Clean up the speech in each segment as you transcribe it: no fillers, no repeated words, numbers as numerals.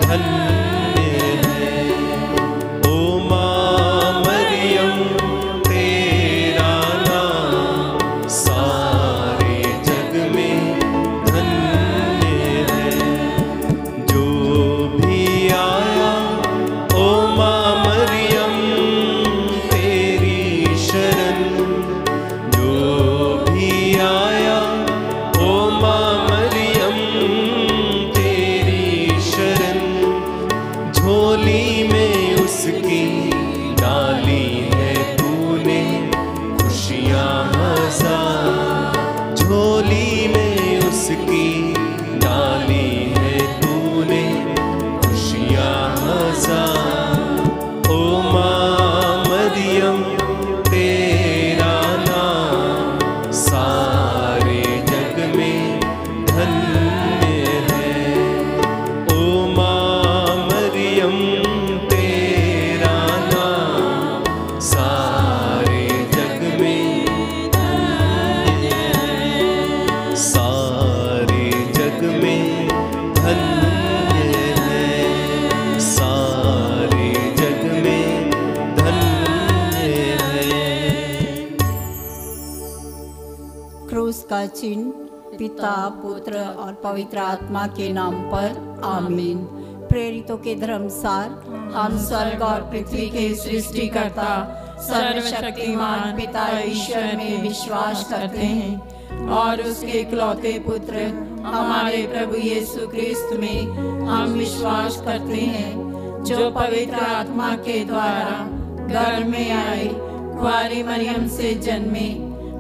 धन्य है। ओ माँ मरियम तेरा नाम सारे जग में धन्य है। जो भी आया ओ माँ मरियम तेरी शरण, जो भी आया ओ माँ मरियम तेरी शरण। झोली में उसकी डाली है तूने खुशियाँ हजार, झोली में उसकी डाली है तूने खुशियाँ हजार। ओ माँ मरियम तेरा नाम सारे जग में धन्य है। ओ माँ मरियम तेरा नाम सारे जग में धन्य है। सारे जग में धन्य है। सारे जग में धन्य है। क्रूस का चिन्ह पिता पुत्र और पवित्र आत्मा के नाम पर आमीन। प्रेरितों के धर्मसार हम स्वर्ग और पृथ्वी के सृष्टिकर्ता सर्वशक्तिमान पिता ईश्वर में विश्वास करते हैं और उसके इकलौते पुत्र हमारे प्रभु यीशु क्रिस्त में हम विश्वास करते हैं, जो पवित्र आत्मा के द्वारा गर्भ में आए, कुंवारी मरियम से जन्मे।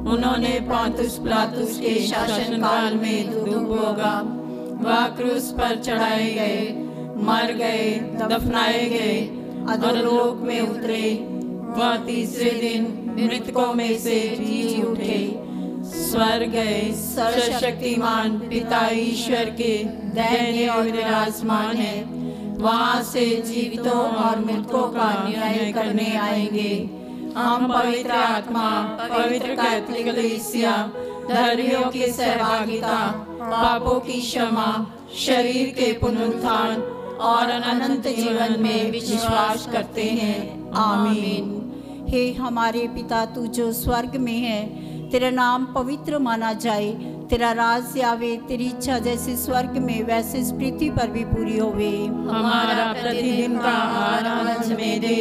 उन्होंने पोंतुस पिलातुस के शासनकाल में दुख भोगा, वह क्रूस पर चढ़ाए गए, मर गए, दफनाए गए, अधोलोक में उतरे, वह तीसरे दिन मृतकों में से जी उठे, स्वर्ग गए, सर्वशक्तिमान पिता ईश्वर के दाहिने ओर विराजमान है, वहां से जीवितों और मृतकों का न्याय करने आएंगे। हम पवित्र आत्मा, पवित्र कैथोलिक कलीसिया, धर्मियों की सहभागिता, पापों की क्षमा, शरीर के पुनरुत्थान और अनंत जीवन में विश्वास करते हैं। आमीन। हे हमारे पिता, तू जो स्वर्ग में है, तेरा नाम पवित्र माना जाए, तेरा राज्य आवे, तेरी इच्छा जैसे स्वर्ग में वैसे इस पृथ्वी पर भी पूरी होवे। हमारा प्रतिदिन का आहार आज हमें दे,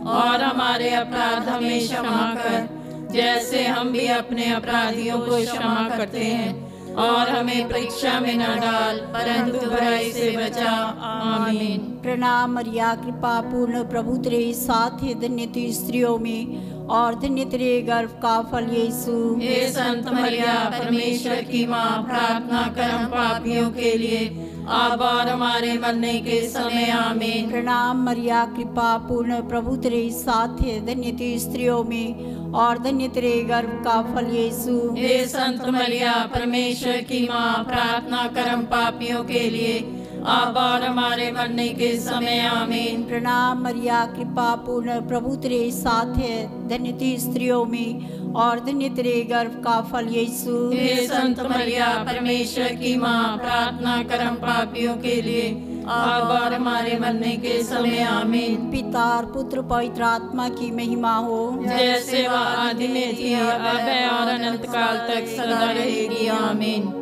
और हमारे अपराध हमें क्षमा कर, जैसे हम भी अपने अपराधियों को क्षमा करते हैं, और हमें परीक्षा में न डाल, परंतु बुराई से बचा। आमीन। प्रणाम मरिया, कृपा पूर्ण प्रभु तेरे साथ है, धन्य तू स्त्रियों में और धन्य तेरे गर्भ का फल यीशु। हे संत मरिया, परमेश्वर की माँ, प्रार्थना कर हम पापियों के लिए, अब और हमारे मरने के समय। आमीन। प्रणाम मरिया, कृपा पूर्ण प्रभु तेरे साथ है, धन्य तू स्त्रियों में और धन्य तेरे गर्भ का फल यीशु। हे संत मरिया, परमेश्वर की माँ, प्रार्थना कर हम पापियों के लिए, अब और हमारे मरने के समय। आमीन। प्रणाम मरिया, कृपा पूर्ण प्रभु तेरे साथ है, धन्य तू स्त्रियों में और धन्य तेरे गर्भ का फल यीशु। हे संत मरिया, परमेश्वर की माँ, प्रार्थना कर हम पापियों के लिए, अब और हमारे मरने के समय। आमीन। पिता और पुत्र पवित्र आत्मा की महिमा हो, जैसे वह आदि में थी, अब है और अनंत काल तक सदा रहेगी। आमीन।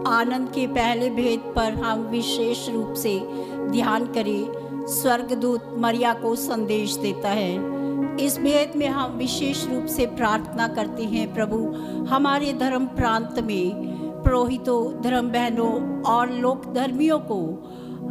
आनंद के पहले भेद पर हम विशेष रूप से ध्यान करें। स्वर्गदूत मरिया को संदेश देता है। इस भेद में हम विशेष रूप से प्रार्थना करते हैं, प्रभु हमारे धर्म प्रांत में पुरोहितों, धर्म बहनों और लोक धर्मियों को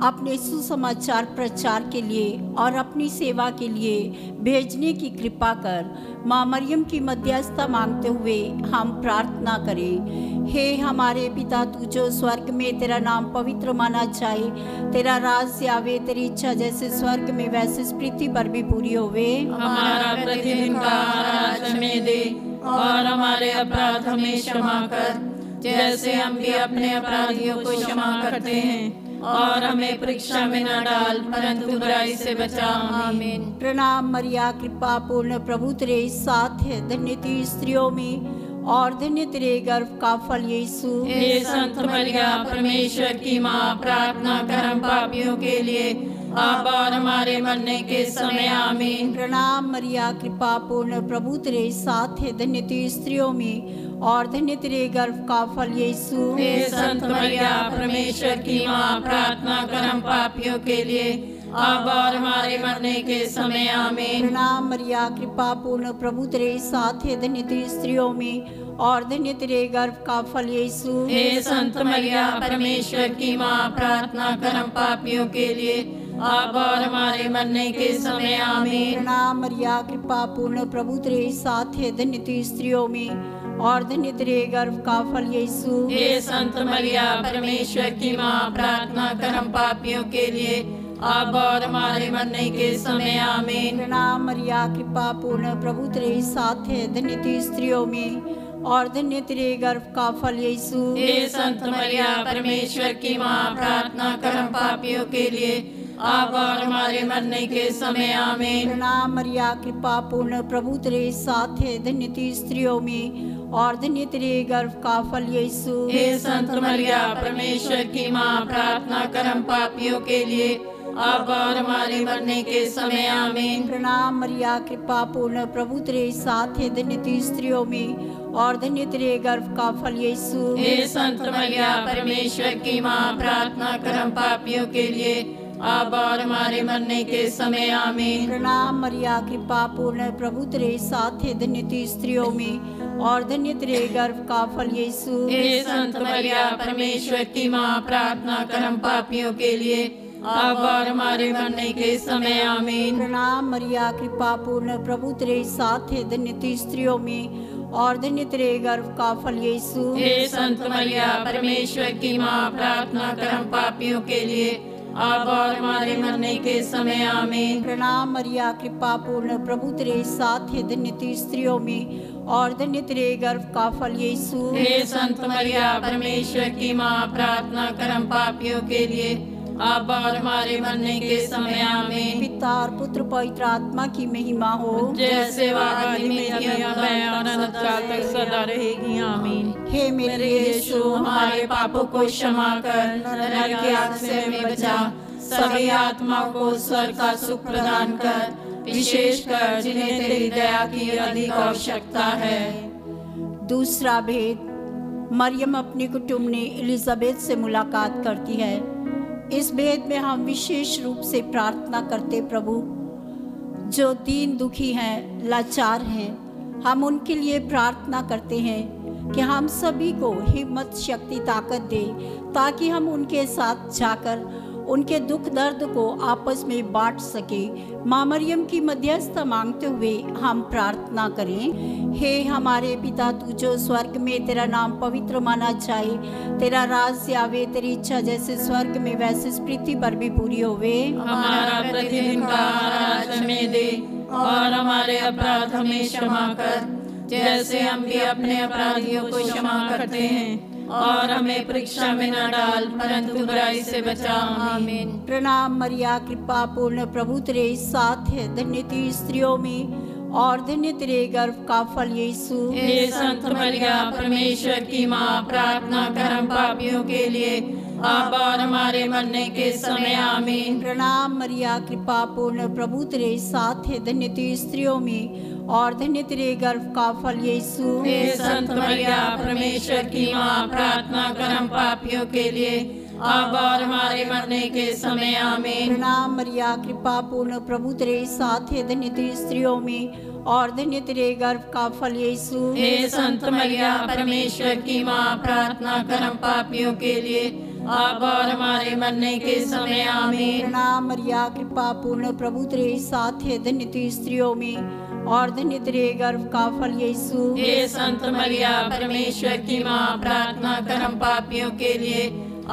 अपने सुसमाचार प्रचार के लिए और अपनी सेवा के लिए भेजने की कृपा कर। माँ मरियम की मध्यस्थता मांगते हुए हम प्रार्थना करें। हे हमारे पिता, तू जो स्वर्ग में, तेरा नाम पवित्र माना जाए, तेरा राज्य आवे, तेरी इच्छा जैसे स्वर्ग में वैसे इस पृथ्वी पर भी पूरी होवे। हमारा प्रतिदिन का आहार आज हमें दे, और हमारे अपराध हमें क्षमा कर, जैसे हम भी अपने अपराधियों को क्षमा करते हैं, और हमें परीक्षा में न डाल, परंतु बुराई से बचा। आमीन। प्रणाम मरिया, कृपा पूर्ण प्रभु तेरे साथ है, धन्य तू स्त्रियों में और धन्य तेरे गर्भ का फल यीशु। हे संत मरिया परमेश्वर की माँ, प्रार्थना कर हम पापियों के लिए अब और हमारे मरने के समय आमीन। प्रणाम मरिया, कृपा पूर्ण, प्रभु तेरे साथ है, धन्य तू स्त्रियों में और धन्य तेरे गर्भ का फल यीशु। हे संत मरिया परमेश्वर की माँ, प्रार्थना कर हम पापियों के लिए अब और हमारे मरने के समय आमीन। प्रणाम मरिया, कृपा पूर्ण, प्रभु तेरे साथ है, धन्य तू स्त्रियों में और धन्य तेरे गर्भ का फल यीशु। हे संत मरिया परमेश्वर की माँ, प्रार्थना कर हम पापियों के लिए अब और हमारे मरने के समय आमीन। प्रणाम मरिया, कृपा पूर्ण, प्रभु तेरे साथ है, धन्य तू स्त्रियों में और धन्य तेरे गर्भ का फल यीशु। हे संत मरिया परमेश्वर की माँ, प्रार्थना कर हम पापियों के लिए अब और हमारे मरने के समय आमीन। प्रणाम मरिया, कृपा पूर्ण, प्रभु तेरे साथ है, धन्य तू स्त्रियों में और धन्य तेरे गर्भ का फल यीशु। हे संत मरिया परमेश्वर की माँ, प्रार्थना कर हम पापियों के लिए अब और हमारे मरने के समय आमीन। प्रणाम मरिया, कृपा पूर्ण, प्रभु तेरे साथ है, धन्य तू स्त्रियों में और धन्य तेरे गर्भ का फल यीशु। हे संत मरिया परमेश्वर की माँ, प्रार्थना कर हम पापियों के लिए अब और हमारे मरने के समय आमीन। प्रणाम मरिया, कृपा पूर्ण, प्रभु तेरे साथ है, धन्य तू स्त्रियों में और धन्य तेरे गर्भ का फल यीशु। हे संत मरिया परमेश्वर की माँ, प्रार्थना कर हम पापियों के लिए अब और हमारे मरने के समय आमीन। प्रणाम मरिया, कृपा पूर्ण, प्रभु तेरे साथ है, धन्य तू स्त्रियों में और धन्य तेरे गर्भ का फल यीशु। हे संत मरिया परमेश्वर की माँ, प्रार्थना कर हम पापियों के लिए अब और हमारे मरने के समय आमीन। प्रणाम मरिया, कृपा पूर्ण, प्रभु तेरे साथ है, धन्य तू स्त्रियों में और धन्य तेरे गर्भ का फल यीशु। हे संत मरिया परमेश्वर की माँ, प्रार्थना कर हम पापियों के लिए अब और हमारे मरने के समय आमीन। प्रणाम मरिया, कृपा पूर्ण, प्रभु तेरे साथ है, धन्य तू स्त्रियों में और धन्य तेरे गर्भ का फल यीशु। हे संत मरिया परमेश्वर की माँ, प्रार्थना कर हम पापियों के लिए अब और हमारे मरने के समय आमीन। पिता और पुत्र पवित्र आत्मा की महिमा हो, जैसे वह आदि में थी, अब है और अनंत काल तक सदा रहेगी आमीन। हे मेरे यीशु, हमारे पापों को क्षमा कर, नरक की आग से हमें बचा, सभी आत्माओं को स्वर्ग का सुख प्रदान कर, विशेष कर जिन्हें तेरी दया की अधिक आवश्यकता है। दूसरा भेद, मरियम अपने कुटुंब ने एलिजाबेथ से मुलाकात करती है। इस भेद में हम विशेष रूप से प्रार्थना करते, प्रभु जो दीन दुखी हैं, लाचार हैं, हम उनके लिए प्रार्थना करते हैं कि हम सभी को हिम्मत, शक्ति, ताकत दे ताकि हम उनके साथ जाकर उनके दुख दर्द को आपस में बांट सके। माँ मरियम की मध्यस्थता मांगते हुए हम प्रार्थना करें। हे हमारे पिता, तू जो स्वर्ग में, तेरा नाम पवित्र माना जाए, तेरा राज्य आवे, तेरी इच्छा जैसे स्वर्ग में वैसे इस पृथ्वी पर भी पूरी होवे। हमारा प्रतिदिन का आहार आज हमें दे और हमारे अपराध हमें क्षमा कर, जैसे हम भी अपने अपराधियों को क्षमा करते हैं, और हमें परीक्षा में न डाल परंतु बुराई से बचा, आमीन। प्रणाम मरिया, कृपा पूर्ण, प्रभु तेरे साथ है, धन्य तू स्त्रियों में और धन्य तेरे गर्भ का फल यीशु। हे संत मरिया परमेश्वर की माँ, प्रार्थना कर हम पापियों के लिए अब और हमारे मरने के समय आमीन। प्रणाम मरिया, कृपा पूर्ण, प्रभु तेरे साथ है, धन्य तू स्त्रियों में और धन्य तेरे गर्भ का फल यीशु। हे संत मरिया परमेश्वर की माँ, प्रार्थना कर हम पापियों के लिए अब और हमारे मरने के समय आमीन। प्रणाम मरिया, कृपा पूर्ण, प्रभु तेरे साथ है, धन्य तू स्त्रियों में और धन्य तेरे गर्भ का फल यीशु। हे संत मरिया परमेश्वर की माँ, प्रार्थना कर हम पापियों के लिए अब और हमारे मरने के समय आमीन। प्रणाम मरिया, कृपा पूर्ण, प्रभु तेरे साथ है, धन्य तू स्त्रियों में और धन्य तेरे गर्भ का फल यीशु। हे संत मरिया परमेश्वर की माँ, प्रार्थना कर हम पापियों के लिए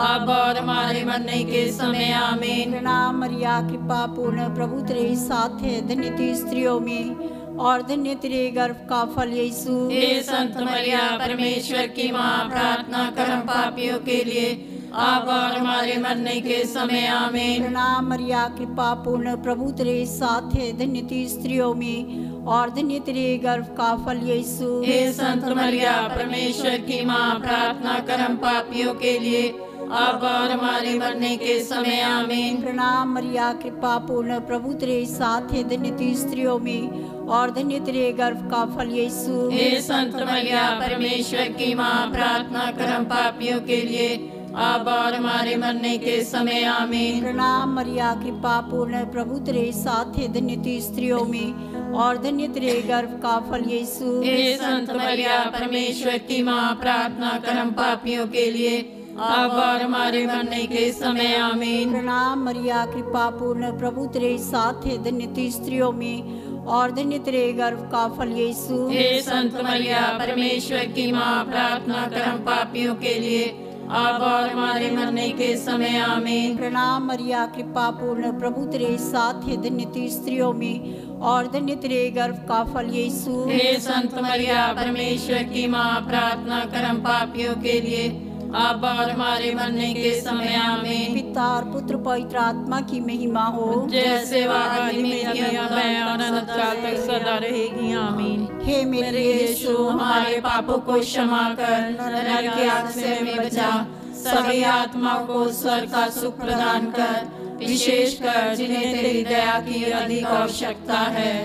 अब और हमारे मरने के समय आमीन। प्रणाम मरिया, कृपा पूर्ण, प्रभु तेरे साथ है, धन्य तू स्त्रियों में और धन्य तेरे गर्भ का फल यीशु। हे संत मरिया परमेश्वर की माँ, प्रार्थना कर हम पापियों के लिए अब और हमारे मरने के समय आमीन। प्रणाम मरिया, कृपा पूर्ण, प्रभु तेरे साथ है, धन्य तू स्त्रियों में और धन्य तेरे गर्भ का फल यीशु। हे संत मरिया परमेश्वर की माँ, प्रार्थना कर हम पापियों के लिए, अब और हमारे मरने के समय आमीन। प्रणाम मरिया, कृपा पूर्ण, प्रभु तेरे साथ है, धन्य तू स्त्रियों में और धन्य तेरे गर्भ का फल यीशु। हे संत मरिया परमेश्वर की माँ, प्रार्थना कर हम पापियों के लिए, अब और हमारे मरने के समय आमीन। प्रणाम मरिया, कृपा पूर्ण, प्रभु तेरे साथ है, धन्य तू स्त्रियों में और धन्य तेरे गर्भ का फल यीशु। हे संत मरिया परमेश्वर की माँ, प्रार्थना कर हम पापियों के लिए, अब और हमारे मरने के समय आमीन। प्रणाम मरिया, कृपा पूर्ण, प्रभु तेरे साथ है, धन्य तू स्त्रियों में और धन्य तेरे गर्भ का फल यीशु। हे संत मरिया परमेश्वर की माँ, प्रार्थना कर हम पापियों के लिए, अब और हमारे मरने के समय आमीन। प्रणाम मरिया, कृपा पूर्ण, प्रभु तेरे साथ है, धन्य तू स्त्रियों में और धन्य तेरे गर्भ का फल यीशु। हे संत मरिया परमेश्वर की माँ, प्रार्थना कर हम पापियों के लिए, अब और हमारे मरने के समय आमीन। पिता और पुत्र पवित्र आत्मा की महिमा हो, जैसे वह आदि में थी, अब है और अनंत काल तक सदा रहेगी आमीन। हे मेरे यीशु, हमारे पापों को क्षमा कर, नरक की आग से हमें बचा, सभी आत्मा को स्वर्ग का सुख प्रदान कर, विशेष कर जिन्हें तेरी दया की अधिक आवश्यकता है।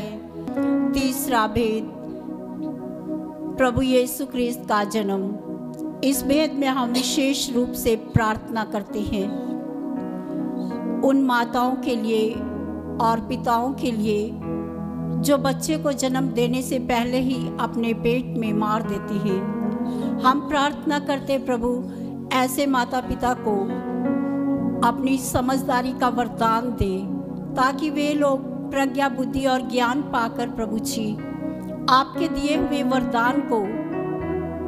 तीसरा भेद, प्रभु यीशु क्रिस्त का जन्म। इस भेद में हम विशेष रूप से प्रार्थना करते हैं उन माताओं के लिए और पिताओं के लिए जो बच्चे को जन्म देने से पहले ही अपने पेट में मार देते हैं। हम प्रार्थना करते प्रभु ऐसे माता पिता को अपनी समझदारी का वरदान दे, ताकि वे लोग प्रज्ञा, बुद्धि और ज्ञान पाकर प्रभु जी आपके दिए हुए वरदान को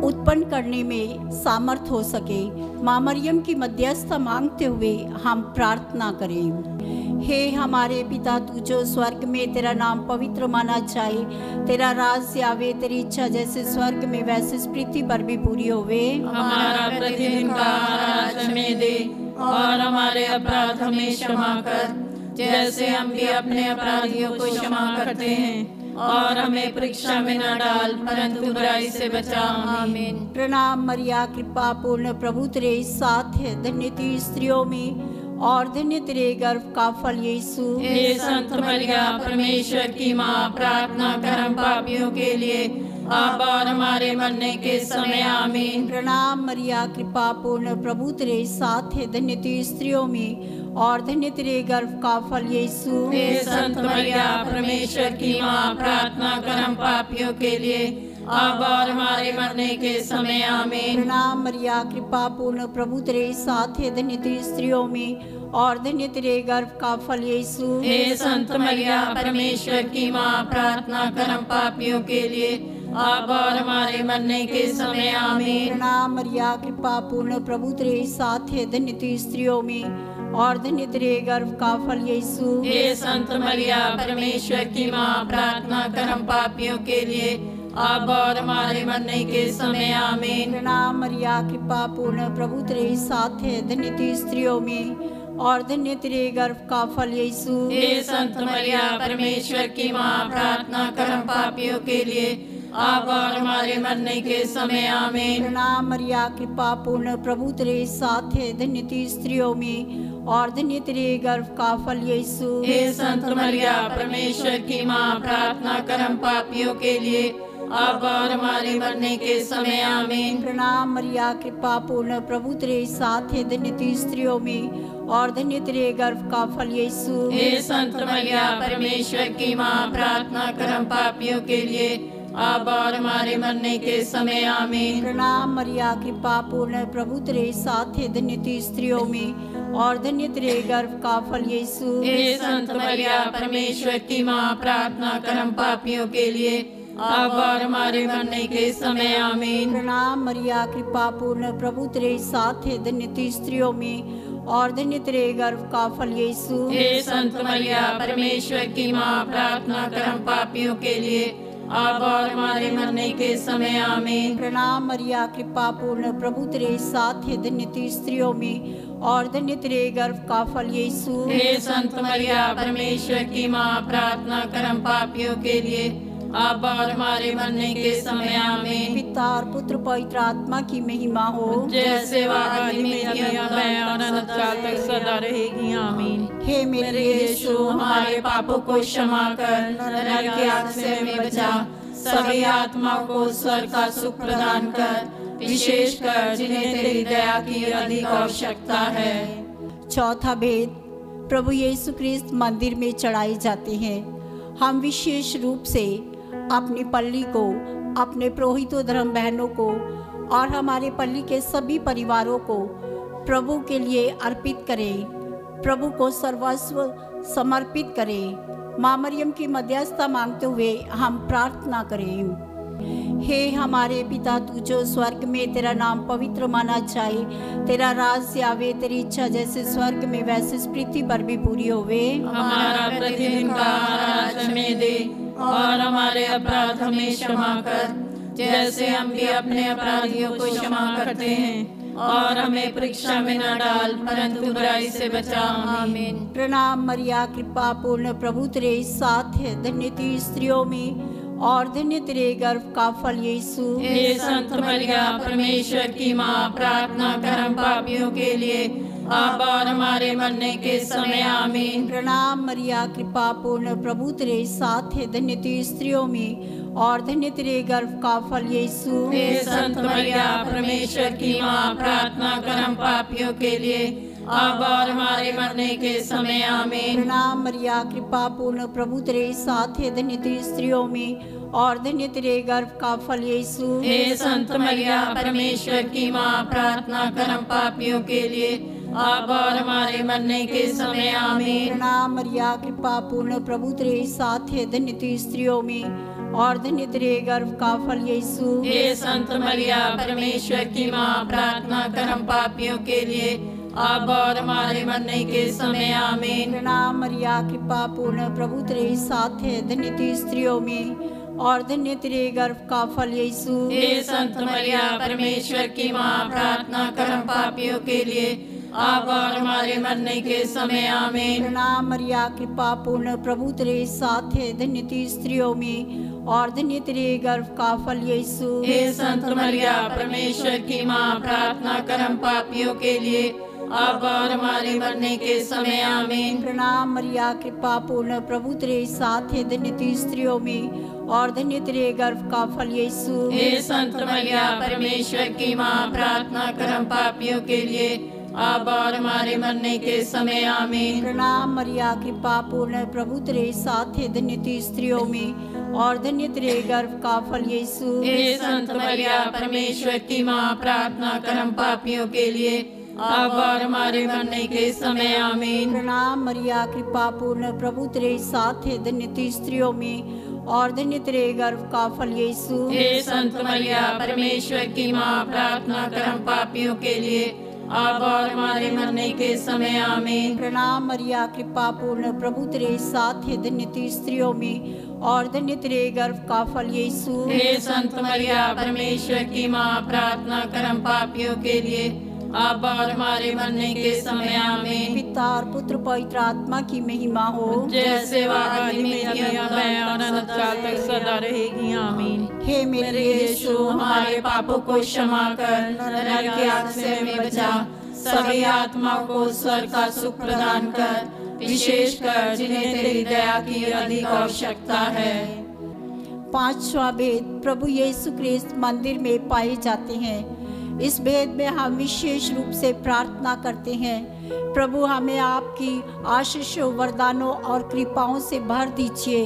उत्पन्न करने में सामर्थ हो सके। माँ मरियम की मध्यस्थता मांगते हुए हम प्रार्थना करें। हे हमारे पिता, तू जो स्वर्ग में, तेरा नाम पवित्र माना जाए, तेरा राज्य आवे, तेरी इच्छा जैसे स्वर्ग में वैसे इस पृथ्वी पर भी पूरी होवे। हमारा प्रतिदिन का आहार आज हमें दे, और हमारे अपराध हमें क्षमा कर, जैसे हम भी अपने अपराधियों को क्षमा करते हैं, और हमें परीक्षा में न डाल, परंतु बुराई से बचा, आमीन। प्रणाम मरिया, कृपा पूर्ण, प्रभु तेरे साथ है, धन्य तू स्त्रियों में और धन्य तेरे गर्भ का फल यीशु। हे संत मरिया परमेश्वर की माँ, प्रार्थना कर हम पापियों के लिए, अब और हमारे मरने के समय आमीन। प्रणाम मरिया, कृपा पूर्ण, प्रभु तेरे साथ है, धन्य तू स्त्रियों में और धन्य तेरे गर्भ का फल यीशु। हे संत मरिया परमेश्वर की माँ, प्रार्थना कर हम पापियों के लिए, अब और हमारे मरने के समय आमीन। प्रणाम मरिया, कृपा पूर्ण, प्रभु तेरे साथ है, धन्य तू स्त्रियों में और धन्य तेरे गर्भ का फल यीशु। हे संत मरिया परमेश्वर की माँ, प्रार्थना कर हम पापियों के लिए, अब और हमारे मरने के समय आमीन। प्रणाम मरिया, कृपा पूर्ण, प्रभु तेरे साथ है, धन्य तू स्त्रियों में और धन्य तेरे गर्भ का फल यीशु। हे संत मरिया परमेश्वर की माँ, प्रार्थना कर हम पापियों के लिए, अब और हमारे मरने के समय आमीन। प्रणाम मरिया, कृपा पूर्ण, प्रभु तेरे साथ है, धन्य तू स्त्रियों में और धन्य तेरे गर्भ का फल यीशु। हे संत मरिया परमेश्वर की माँ, प्रार्थना कर हम पापियों के लिए, अब और हमारे मरने के समय आमीन। प्रणाम मरिया, कृपा पूर्ण, प्रभु तेरे साथ है, धन्य तू स्त्रियों में और धन्य तेरे गर्भ का फल यीशु। हे संत मरिया परमेश्वर की माँ, प्रार्थना कर हम पापियों के लिए, अब और हमारे मरने के समय आमीन। प्रणाम मरिया, कृपा पूर्ण, प्रभु तेरे साथ है, धन्य तू स्त्रियों में और धन्य तेरे गर्भ का फल यीशु। हे संत मरिया परमेश्वर की माँ, प्रार्थना कर हम पापियों के लिए, अब और हमारे मरने के समय आमीन। प्रणाम मरिया, कृपा पूर्ण, प्रभु तेरे साथ है, धन्य तू स्त्रियों में और धन्य तेरे गर्भ का फल यीशु। हे संत मरिया परमेश्वर की माँ, प्रार्थना कर हम पापियों के लिए, अब और हमारे मरने के समय आमीन। प्रणाम मरिया, कृपा पूर्ण, प्रभु तेरे साथ है, धन्य तू स्त्रियों में और धन्य तेरे गर्भ का फल यीशु। हे संत मरिया परमेश्वर की माँ, प्रार्थना कर हम पापियों के लिए, अब और हमारे मरने के समय आमीन। प्रणाम मरिया, कृपा पूर्ण, प्रभु तेरे साथ है, धन्य तू स्त्रियों में और धन्य तेरे गर्भ का फल यीशु। हे संत मरिया परमेश्वर की माँ, प्रार्थना कर हम पापियों के लिए, अब और हमारे मरने के समय आमीन। पिता और पुत्र पवित्र आत्मा की महिमा हो, जैसे वह आदि में थी, अब है और अनंत काल तक सदा रहेगी आमीन। हे मेरे यीशु, हमारे पापों को क्षमा कर, नरक की आग से हमें बचा, सभी आत्माओं को स्वर्ग का सुख प्रदान कर, विशेष कर जिन्हें तेरी दया की अधिक आवश्यकता है। चौथा भेद, प्रभु यीशु क्रिस्त मंदिर में चढ़ाए जाते हैं। हम विशेष रूप से अपनी पल्ली को, अपने पुरोहितों धर्म बहनों को और हमारे पल्ली के सभी परिवारों को प्रभु के लिए अर्पित करें, प्रभु को सर्वस्व समर्पित करें। माँ मरियम की मध्यस्थता मांगते हुए हम प्रार्थना करें। हे हमारे पिता, तू जो स्वर्ग में, तेरा नाम पवित्र माना जाए, तेरा राज आवे, तेरी इच्छा जैसे स्वर्ग में वैसे इस पृथ्वी पर भी पूरी होवे। हमारा प्रतिदिन का आहार आज हमें दे, और हमारे अपराध हमें क्षमा कर, जैसे हम भी अपने अपराधियों को क्षमा करते हैं, और हमें परीक्षा में न डाल, परंतु बुराई से बचा। आमीन। प्रणाम मरिया, कृपा पूर्ण, प्रभु तेरे साथ है, धन्य तू स्त्रियों में और धन्य तेरे गर्भ का फल यीशु। हे संत मरिया, परमेश्वर की माँ, प्रार्थना कर हम पापियों के लिए, अब और हमारे मरने के समय आमीन। प्रणाम मरिया, कृपा पूर्ण, प्रभु तेरे साथ है, धन्य तू स्त्रियों में और धन्य तेरे गर्भ का फल यीशु। हे संत मरिया, परमेश्वर की माँ, प्रार्थना कर हम पापियों के लिए, अब और हमारे मरने के समय आमीन। प्रणाम मरिया, कृपा पूर्ण, प्रभु तेरे साथ है, धन्य तू स्त्रियों में और धन्य तेरे गर्भ का फल यीशु। हे संत मरिया, परमेश्वर की माँ, प्रार्थना कर हम पापियों के लिए, अब और हमारे मरने के समय आमीन। प्रणाम मरिया, कृपा पूर्ण, प्रभु तेरे साथ है, धन्य तू स्त्रियों में और धन्य तेरे गर्भ का फल यीशु। हे संत मरिया, परमेश्वर की माँ, प्रार्थना कर हम पापियों के लिए, अब और हमारे मरने के समय आमीन। प्रणाम मरिया, कृपा पूर्ण, प्रभु तेरे साथ है, धन्य तू स्त्रियों में और धन्य तेरे गर्भ का फल यीशु। हे संत मरिया, परमेश्वर की माँ, प्रार्थना कर हम पापियों के लिए, अब और हमारे मरने के समय आमीन। प्रणाम मरिया, कृपा पूर्ण, प्रभु तेरे साथ है, धन्य तू स्त्रियों में और धन्य तेरे गर्भ का फल यीशु। हे संत मरिया, परमेश्वर की माँ, प्रार्थना कर हम पापियों के लिए, अब और हमारे मरने के समय आमीन। प्रणाम मरिया, कृपा पूर्ण, प्रभु तेरे साथ है, धन्य तू स्त्रियों में और धन्य तेरे गर्भ का फल यीशु। हे संत मरिया, परमेश्वर की माँ, प्रार्थना कर हम पापियों के लिए, अब और हमारे मरने के समय आमीन। प्रणाम मरिया, कृपा पूर्ण, प्रभु तेरे साथ है, धन्य तू स्त्रियों में और धन्य तेरे गर्भ का फल यीशु। हे संत मरिया, परमेश्वर की माँ, प्रार्थना कर हम पापियों के लिए, अब और हमारे मरने के समय आमीन। प्रणाम मरिया, कृपा पूर्ण, प्रभु तेरे साथ है, धन्य तू स्त्रियों में और धन्य तेरे गर्भ का फल यीशु। हे संत मरिया, परमेश्वर की माँ, प्रार्थना कर हम पापियों के लिए, अब और हमारे मरने के समय आमीन। प्रणाम मरिया, कृपा पूर्ण, प्रभु तेरे साथ है, धन्य तू स्त्रियों में और धन्य तेरे गर्भ का फल यीशु। हे संत मरिया, परमेश्वर की माँ, प्रार्थना कर हम पापियों के लिए, अब और हमारे मरने के समय आमीन। पिता और पुत्र पवित्र आत्मा की महिमा हो, जैसे वह आदि में थी, अब है और अनंत काल तक सदा रहेगी आमीन। हे मेरे यीशु, हमारे पापों को क्षमा कर, नरक की आग से हमें बचा, सभी आत्माओं को स्वर्ग का सुख प्रदान कर, विशेष कर जिन्हें तेरी दया की अधिक आवश्यकता है। पांचवा भेद, प्रभु यीशु क्रिस्त मंदिर में पाए जाते हैं। इस भेद में हम विशेष रूप से प्रार्थना करते हैं, प्रभु हमें आपकी आशीषों, वरदानों और कृपाओं से भर दीजिए।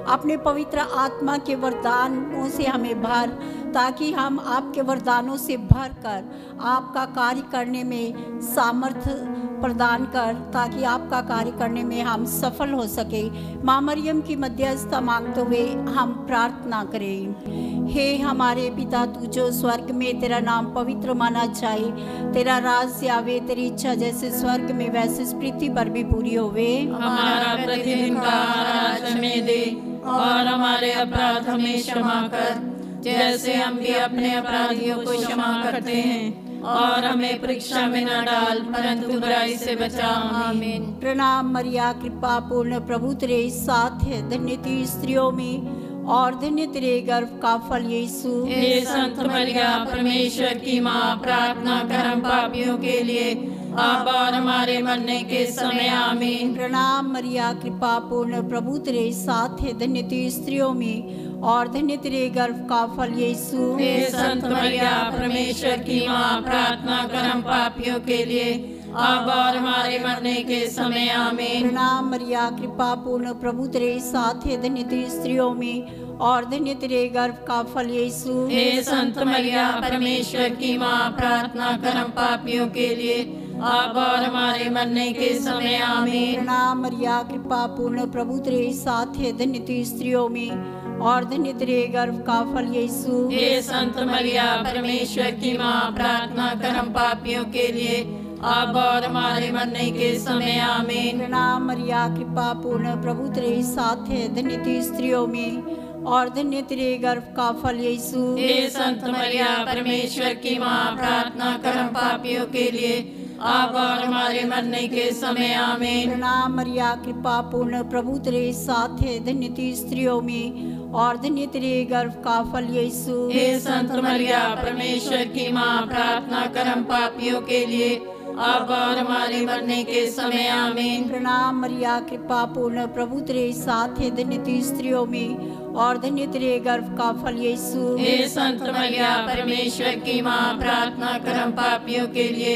अपने पवित्र आत्मा के वरदानों से हमें भर, ताकि हम आपके वरदानों से भरकर आपका कार्य करने में सामर्थ्य प्रदान कर, ताकि आपका कार्य करने में हम सफल हो सके। माँ मरियम की मध्यस्थता मांगते हुए हम प्रार्थना करें। हे हमारे पिता, तू जो स्वर्ग में, तेरा नाम पवित्र माना जाए, तेरा राज आवे, तेरी इच्छा जैसे स्वर्ग में वैसे इस पृथ्वी पर भी पूरी होवे। हमारा प्रतिदिन का आहार आज हमें दे, और हमारे अपराध हमें क्षमा कर, जैसे हम भी अपने अपराधियों को क्षमा करते हैं, और हमें परीक्षा में न डाल, परंतु बुराई से बचा। आमीन। प्रणाम मरिया, कृपा पूर्ण, प्रभु तेरे साथ है, धन्य तू स्त्रियों में और धन्य तेरे गर्भ का फल यीशु। हे संत मरिया परमेश्वर की माँ, प्रार्थना कर हम पापियों के लिए अब और हमारे मरने के समय आमीन। प्रणाम मरिया, कृपा पूर्ण, प्रभु तेरे साथ है, धन्य तू स्त्रियों में और धन्य तेरे गर्भ का फल यीशु। हे संत मरिया परमेश्वर की माँ, प्रार्थना कर हम पापियों के लिए अब और हमारे मरने के समय आमीन। प्रणाम मरिया, कृपा पूर्ण, प्रभु तेरे साथ है, धन्य तू स्त्रियों में और धन्य तेरे गर्भ का फल यीशु। हे संत मरिया परमेश्वर की माँ, प्रार्थना कर हम पापियों के लिए अब और हमारे मरने के समय आमीन। प्रणाम मरिया, कृपा पूर्ण, प्रभु तेरे साथ है, धन्य तू स्त्रियों में और धन्य तेरे गर्भ का फल यीशु। हे संत मरिया परमेश्वर की माँ, प्रार्थना कर हम पापियों के लिए अब और हमारे मरने के समय आमीन। प्रणाम मरिया, कृपा पूर्ण, प्रभु तेरे साथ है, धन्य तू स्त्रियों में और धन्य तेरे गर्भ का फल यीशु। हे संत मरिया परमेश्वर की माँ, प्रार्थना कर हम पापियों के लिए अब और हमारे मरने के समय आमीन। प्रणाम मरिया, कृपा पूर्ण, प्रभु तेरे साथ है, धन्य तू स्त्रियों में और धन्य तेरे गर्भ का फल यीशु। हे संत मरिया परमेश्वर की माँ, प्रार्थना कर हम पापियों के लिए अब और हमारे मरने के समय आमीन। प्रणाम मरिया, कृपा पूर्ण, प्रभु तेरे साथ है, धन्य तू स्त्रियों में और धन्य तेरे गर्भ का फल यीशु। हे संत मरिया परमेश्वर की माँ, प्रार्थना कर हम पापियों के लिए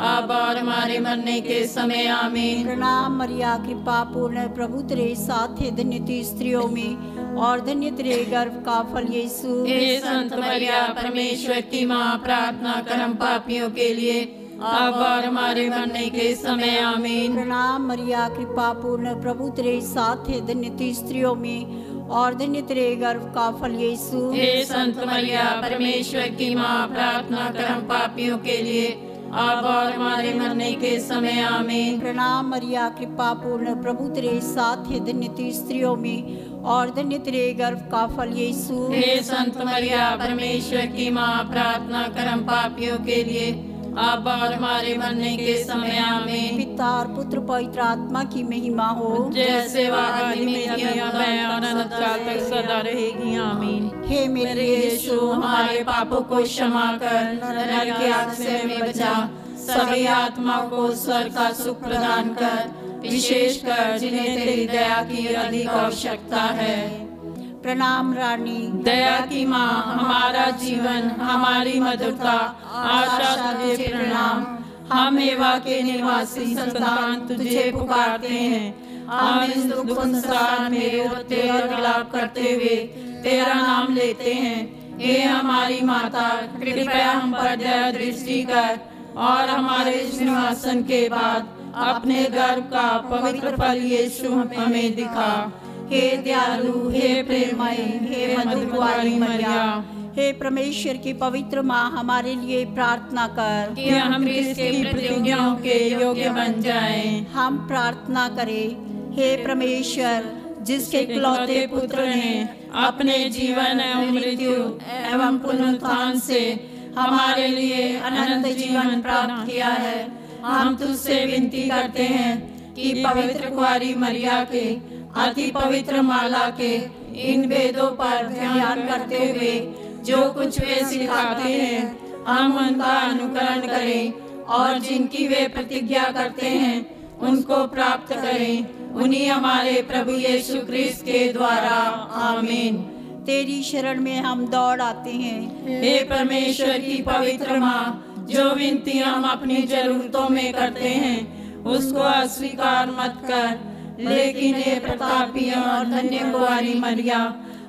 अब और हमारे मरने के समय आमीन। प्रणाम मरिया, कृपा पूर्ण, प्रभु तेरे साथ है, धन्य तू स्त्रियों में और धन्य तेरे गर्भ का फल यीशु। हे संत मरिया परमेश्वर की माँ, प्रार्थना कर हम पापियों के लिए अब और हमारे मरने के समय आमीन। प्रणाम मरिया, कृपा पूर्ण, प्रभु तेरे साथ है, धन्य तू स्त्रियों में और धन्य तेरे गर्भ का फल यीशु। हे संत मरिया परमेश्वर की माँ, प्रार्थना कर हम पापियों के लिए अब और हमारे मरने के समय आमीन। प्रणाम मरिया, कृपा पूर्ण, प्रभु तेरे साथ है, धन्य तू स्त्रियों में और धन्य तेरे गर्भ का फल यीशु। हे संत मरिया परमेश्वर की माँ, प्रार्थना कर हम पापियों के लिए अब और हमारे मरने के समय आमीन। पिता और पुत्र पवित्र आत्मा की महिमा हो, जैसे वह आदि में थी, अब है और अनंत काल तक सदा रहेगी आमीन। हे मेरे यीशु, हमारे पापों को क्षमा कर, नरक की आग से हमें बचा, सभी आत्मा को स्वर्ग का सुख प्रदान कर, विशेष कर जिन्हें तेरी दया की अधिक आवश्यकता है। प्रणाम रानी, दया की माँ, हमारा जीवन, हमारी मधुरता, आशा तुझे प्रणाम। हम एवा के निवासी संतान तुझे पुकारते हैं। हम इस दुख संसार में रोते और विलाप करते हुए तेरा नाम लेते हैं। हे हमारी माता, कृपया हम पर दया दृष्टि कर और हमारे सिंहासन के बाद अपने गर्भ का पवित्र फल यीशु हमें दिखा। हे दयालु, हे प्रेममय, हे मधुकुमारी मरिया, हे परमेश्वर की पवित्र माँ, हमारे लिए प्रार्थना कर कि हम क्रिस्त की प्रतिज्ञाओं के योग्य बन जाएं। हम प्रार्थना करें। हे परमेश्वर, जिसके इकलौते पुत्र ने अपने जीवन एवं मृत्यु एवं पुनरुत्थान से हमारे लिए अनंत जीवन प्राप्त किया है, हम तुझसे विनती करते हैं कि पवित्र कुंवारी मरिया के अति पवित्र माला के इन वेदों पर ध्यान करते हुए जो कुछ वे सिखाते हैं, हम उनका अनुकरण करें और जिनकी वे प्रतिज्ञा करते हैं उनको प्राप्त करें। उन्हीं हमारे प्रभु यीशु क्रिस्त के द्वारा आमीन। तेरी शरण में हम दौड़ आते हैं। हे परमेश्वर की पवित्र माँ, जो विनती हम अपनी जरूरतों में करते हैं उसको अस्वीकार मत कर, लेकिन हे प्रतापी और धन्य कुंवारी मरिया,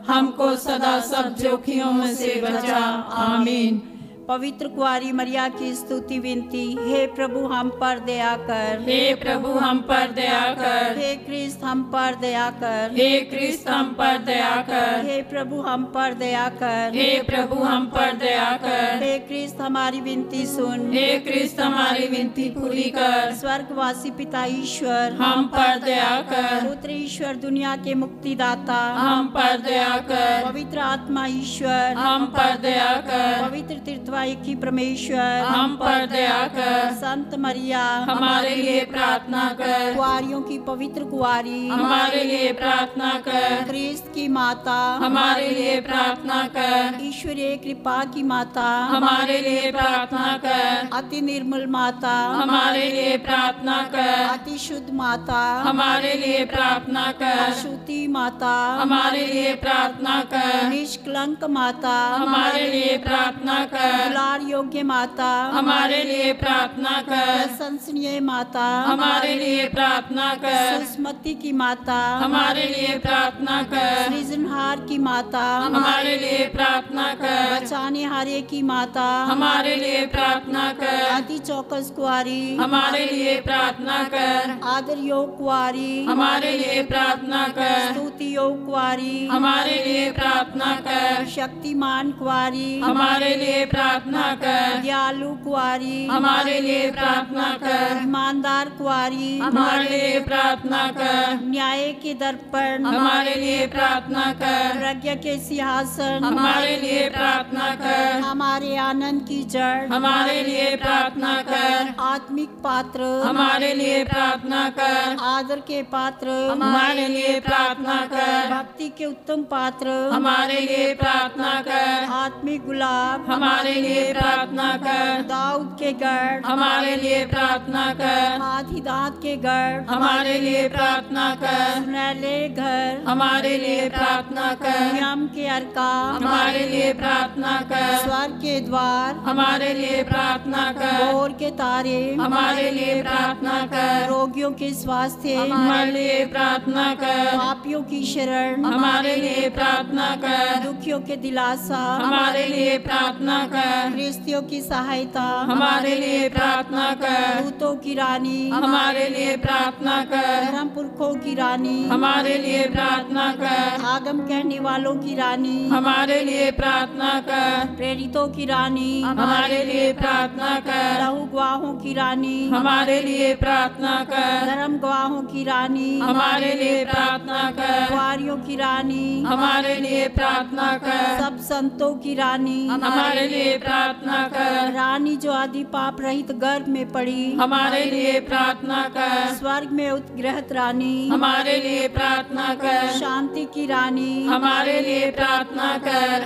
हमको सदा सब जोखिमों से बचा। आमीन। पवित्र कुंवारी मरिया की स्तुति विनती। हे प्रभु हम पर दया कर, हे प्रभु हम पर दया कर, हे क्रिस्त हम पर दया कर, हे क्रिस्त हम पर दया कर, हे प्रभु हम पर दया कर, हे प्रभु हम पर दया कर, हे क्रिस्त हमारी विनती सुन, हे क्रिस्त हमारी विनती पूरी कर। स्वर्गवासी पिता ईश्वर हम पर दया कर, पुत्र ईश्वर दुनिया के मुक्तिदाता हम पर दया कर, पवित्र आत्मा ईश्वर हम पर दया कर, पवित्र तीर्थवाही की परमेश्वर हम पर दया कर, संत मरिया हमारे लिए प्रार्थना कर। कुंवारियों की पवित्र कुंवारी हमारे लिए प्रार्थना कर। ख्रिस्त की माता हमारे लिए प्रार्थना कर। ईश्वरीय कृपा की माता हमारे लिए प्रार्थना कर। अति निर्मल माता हमारे लिए प्रार्थना कर। अति शुद्ध माता हमारे लिए प्रार्थना कर। अशुद्धि माता हमारे लिए प्रार्थना कर। निष्कलंक माता हमारे लिए प्रार्थना कर। दुलार योग्य माता हमारे लिए प्रार्थना कर। प्रशंसनीय माता हमारे लिए प्रार्थना कर। सुस्मति की माता हमारे लिए प्रार्थना कर। सृजनहार की माता हमारे लिए प्रार्थना कर। बचाने हारे की माता हमारे लिए प्रार्थना कर। अति चौकस कुंवारी हमारे लिए प्रार्थना कर। आदर योग कुंवारी हमारे लिए प्रार्थना कर। स्तुति योग कुंवारी हमारे लिए प्रार्थना कर। शक्तिमान कुंवारी हमारे लिए प्रार्थना कर। दयालु कुंवारी हमारे लिए प्रार्थना कर। ईमानदार कुंवारी हमारे लिए प्रार्थना कर। न्याय के दर्पण हमारे लिए प्रार्थना कर। प्रज्ञा के सिंहासन हमारे लिए प्रार्थना कर। हमारे आनंद की जड़ हमारे लिए प्रार्थना कर। आत्मिक पात्र हमारे लिए प्रार्थना कर। आदर के पात्र हमारे लिए प्रार्थना कर। भक्ति के उत्तम पात्र हमारे लिए प्रार्थना कर। आत्मिक गुलाब हमारे लिए प्रार्थना कर। दाऊद के गढ़ हमारे लिए प्रार्थना कर। हाथी दांत के गढ़ हमारे लिए प्रार्थना कर। सुनहले घर हमारे लिए प्रार्थना कर। नियम के अर्का हमारे लिए प्रार्थना कर। स्वर्ग के द्वार हमारे लिए प्रार्थना कर। भोर के तारे हमारे लिए प्रार्थना कर। रोगियों के स्वास्थ्य हमारे लिए प्रार्थना कर। पापियों की शरण हमारे लिए प्रार्थना कर। दुखियों के दिलासा हमारे लिए प्रार्थना कर। ख्रिस्तियों की सहायता हमारे लिए प्रार्थना कर। दूतों की रानी हमारे लिए प्रार्थना कर। धर्म पुरखों की रानी हमारे लिए प्रार्थना कर। आगम कहने वालों की रानी हमारे लिए प्रार्थना कर। प्रेरितों की रानी हमारे लिए प्रार्थना कर। लहू गवाहों की रानी हमारे लिए प्रार्थना कर। धर्म गवाहों की रानी हमारे लिए प्रार्थना कर। कुंवारियों की रानी हमारे लिए प्रार्थना कर। सब संतों की रानी हमारे लिए प्रार्थना कर। रानी जो आदि पाप रहित गर्भ में पड़ी हमारे लिए प्रार्थना कर। स्वर्ग में उत्ग्रहित रानी हमारे लिए प्रार्थना कर। शांति की रानी हमारे लिए प्रार्थना कर।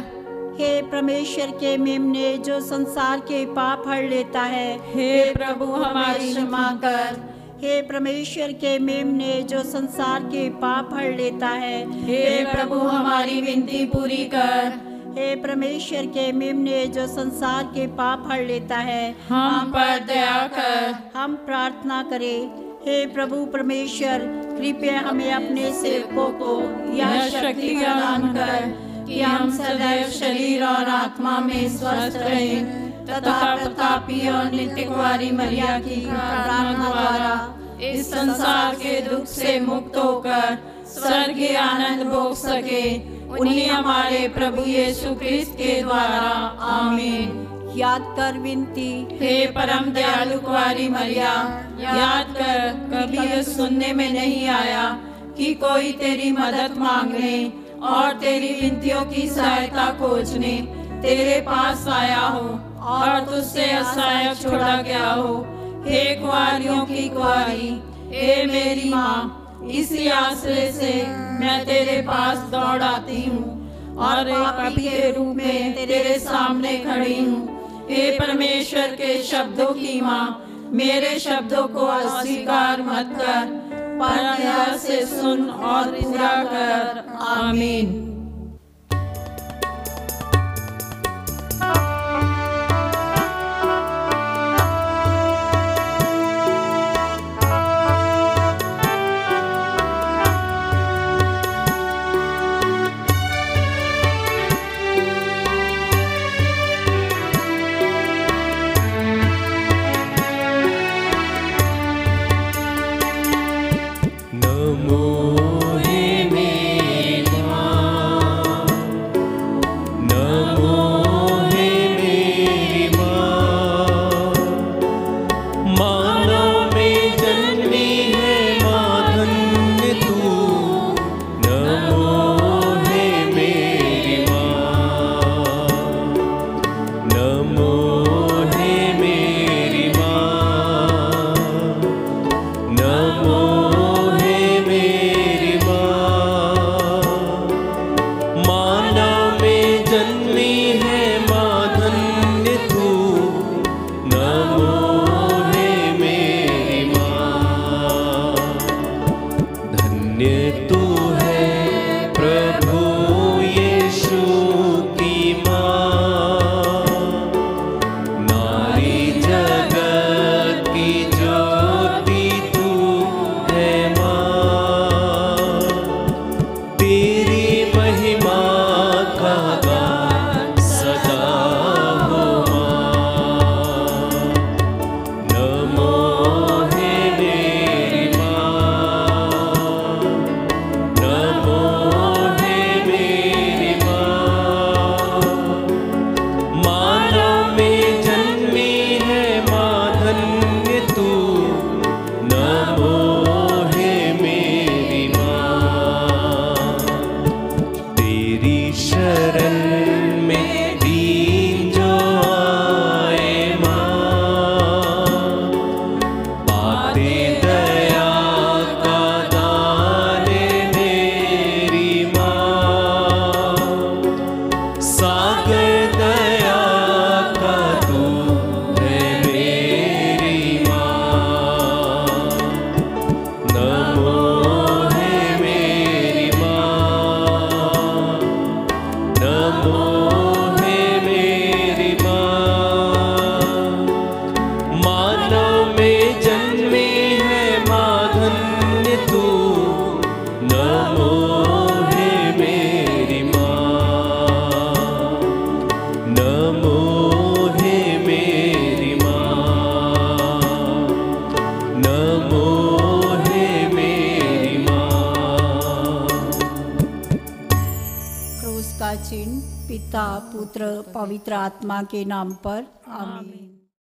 हे परमेश्वर के मेमने जो संसार के पाप हर लेता है हे प्रभु हमारी क्षमा कर। हे परमेश्वर के मेमने जो संसार के पाप हर लेता है हे प्रभु हमारी विनती पूरी कर। हे परमेश्वर के मेमने जो संसार के पाप हर लेता है हम पर दया कर। हम प्रार्थना करें। हे प्रभु परमेश्वर कृपया हमें अपने सेवकों को यह शक्ति प्रदान कर कि हम सदैव शरीर और आत्मा में स्वस्थ रहें तथा प्रतापी और नित्य कुंवारी मरिया की प्रार्थना द्वारा इस संसार के दुख से मुक्त होकर स्वर्गीय आनंद भोग सके। उन्हीं हमारे प्रभु यीशु क्रिस्त के द्वारा आमीन। याद कर विनती। हे परम दयालु कुंवारी मरिया, याद कर कभी यह सुनने में नहीं आया कि कोई तेरी मदद मांगने और तेरी विनतियों की सहायता खोजने तेरे पास आया हो और तुझसे असहाय छोड़ा गया हो। हे कुंवारियों की कुंवारी, हे मेरी माँ, इसी आश्रय से मैं तेरे पास दौड़ आती हूँ और एक पापी के रूप में तेरे सामने खड़ी हूँ। हे परमेश्वर के शब्दों की माँ, मेरे शब्दों को अस्वीकार मत कर, पर दया से सुन और पूरा कर। आमीन। नमो हे मेरी माँ, क्रूस का चिन्ह पिता पुत्र पवित्र आत्मा के नाम पर आमीन।